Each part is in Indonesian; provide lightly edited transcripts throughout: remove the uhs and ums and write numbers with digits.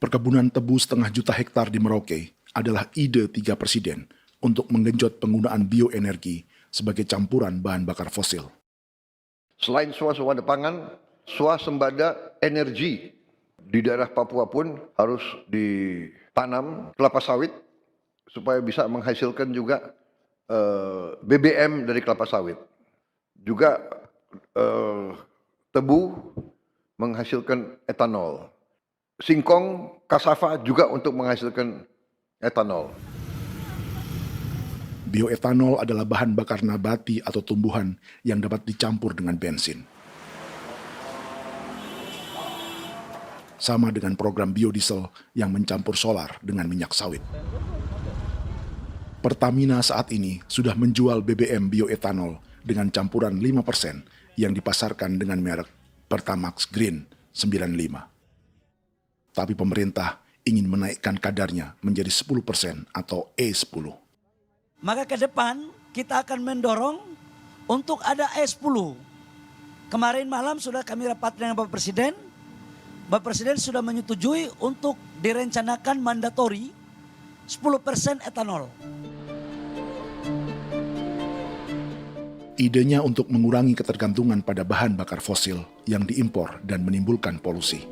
Perkebunan tebu 1,5 juta hektar di Merauke adalah ide 3 presiden untuk menggenjot penggunaan bioenergi sebagai campuran bahan bakar fosil. Selain swasembada pangan, swasembada energi di daerah Papua pun harus ditanam kelapa sawit supaya bisa menghasilkan juga BBM dari kelapa sawit. Juga tebu menghasilkan etanol. Singkong, kasava juga untuk menghasilkan etanol. Bioetanol adalah bahan bakar nabati atau tumbuhan yang dapat dicampur dengan bensin. Sama dengan program biodiesel yang mencampur solar dengan minyak sawit. Pertamina saat ini sudah menjual BBM bioetanol dengan campuran 5% yang dipasarkan dengan merek Pertamax Green 95. Tapi pemerintah ingin menaikkan kadarnya menjadi 10% atau E10. Maka ke depan kita akan mendorong untuk ada E10. Kemarin malam sudah kami rapat dengan Bapak Presiden. Bapak Presiden sudah menyetujui untuk direncanakan mandatori 10% etanol. Idenya untuk mengurangi ketergantungan pada bahan bakar fosil yang diimpor dan menimbulkan polusi.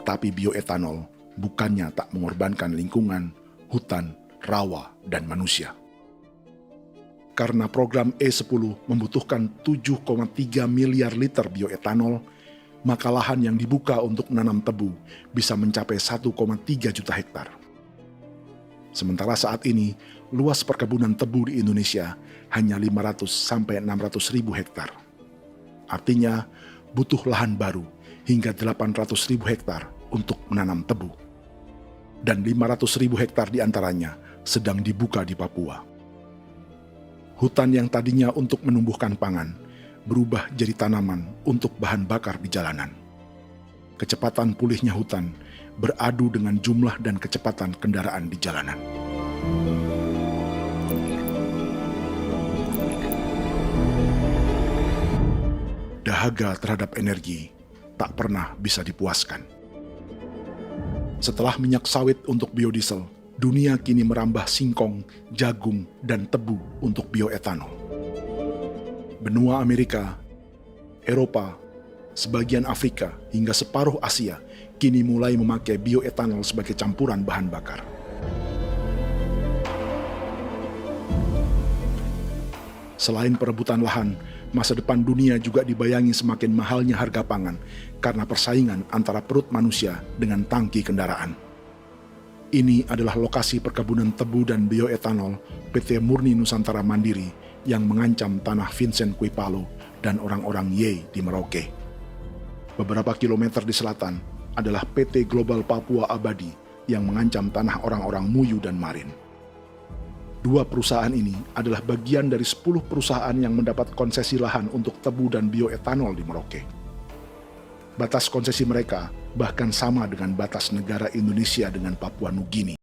Tapi bioetanol bukannya tak mengorbankan lingkungan, hutan, rawa, dan manusia. Karena program E10 membutuhkan 7,3 miliar liter bioetanol, maka lahan yang dibuka untuk menanam tebu bisa mencapai 1,3 juta hektar. Sementara saat ini, luas perkebunan tebu di Indonesia hanya 500 sampai 600 ribu hektar. Artinya, butuh lahan baru hingga 800 ribu hektar untuk menanam tebu. Dan 500 ribu hektar diantaranya sedang dibuka di Papua. Hutan yang tadinya untuk menumbuhkan pangan, berubah jadi tanaman untuk bahan bakar di jalanan. Kecepatan pulihnya hutan beradu dengan jumlah dan kecepatan kendaraan di jalanan. Dahaga terhadap energi tak pernah bisa dipuaskan. Setelah minyak sawit untuk biodiesel, dunia kini merambah singkong, jagung, dan tebu untuk bioetanol. Benua Amerika, Eropa, sebagian Afrika, hingga separuh Asia kini mulai memakai bioetanol sebagai campuran bahan bakar. Selain perebutan lahan, masa depan dunia juga dibayangi semakin mahalnya harga pangan karena persaingan antara perut manusia dengan tangki kendaraan. Ini adalah lokasi perkebunan tebu dan bioetanol PT Murni Nusantara Mandiri yang mengancam tanah Vincent Quipalo dan orang-orang Ye di Merauke. Beberapa kilometer di selatan adalah PT Global Papua Abadi yang mengancam tanah orang-orang Muyu dan Marin. Dua perusahaan ini adalah bagian dari 10 perusahaan yang mendapat konsesi lahan untuk tebu dan bioetanol di Merauke. Batas konsesi mereka bahkan sama dengan batas negara Indonesia dengan Papua Nugini.